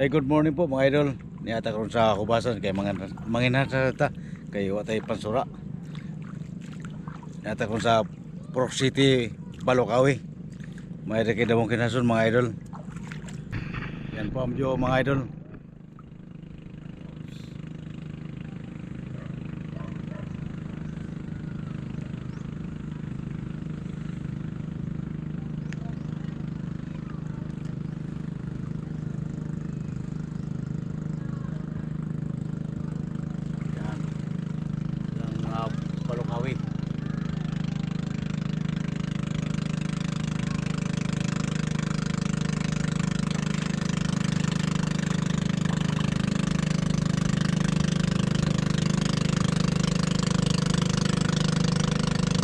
Ay, good morning po mga idol. Niata karon sa kubasan kay manginhan sa ta kay watay pansura. Niata karon sa Purok City, Balokawi. May kay damong kinasun mga idol. Yan po amjo mga idol. Balokawi.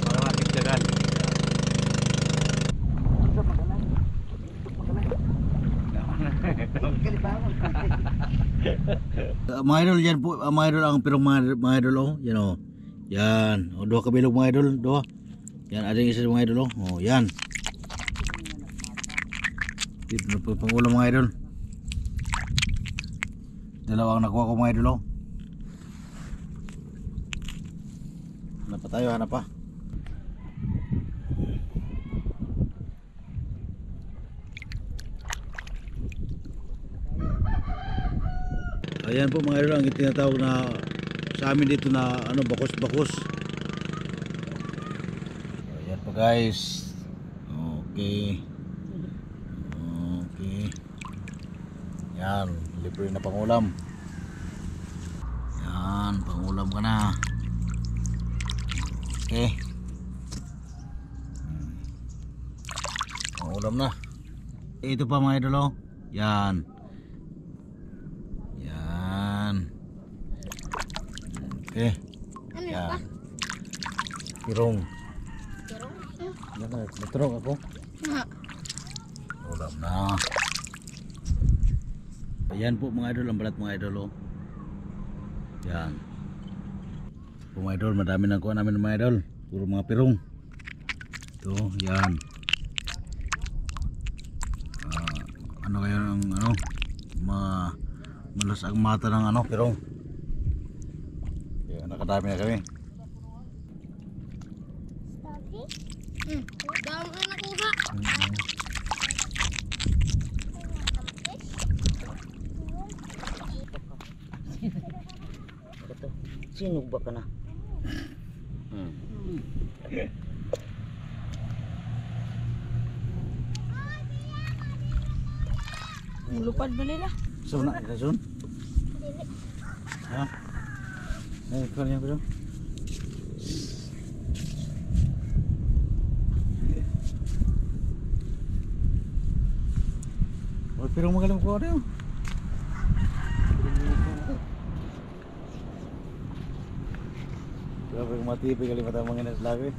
Maraming jagan. Mga idol yan po, mga idol ang pirong mga idol oh, yan oh. Yan, o dua kabilog mga idol, dua. Yan, ada yung isa mga idol, oh, yan. Dito na po pangulo mga idol. Dalawang nakuha ko mga idol, oh. Hanap pa tayo, hanap pa. Ayan po mga idol, ang tinatawag na sa amin dito na ano, bakos-bakos. Ayan po guys. Okay. Okay. Yan, libre na pangulam. Yan, pangulam ka na. Okay. Pangulam na. Ito pa mga idol, oh. Yan. Okay. Yan. Pirong. Pirong? Yan na, maturong ako. Ulam na. Ayan po mga idol, ang balat mga idol, oh. Yan. Po mga idol, madami na kuha namin mga idol. Puro mga pirong. Ito, yan. Ano kaya ang ano? Malas ang mata ng ano, pirong. Nakadami na kami. Dami na nakuha. Sinog ba ka na? Lupad ba nila? So na, kasun? Ha? Ay, kanya ko daw. Wala pirong magaling ko rin. Grabe kung matipig kali mata mga inas lagi.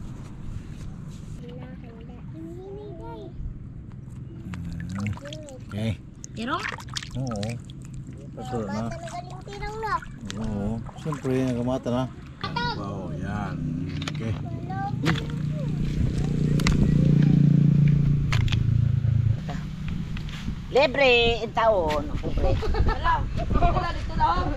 Okay. Pirong? Oo. Pasok na. Pirong na. Oo. Siyempre, nagamata na. Wow, yan. Okay. Libre in taon. Libre. Wala dito lang.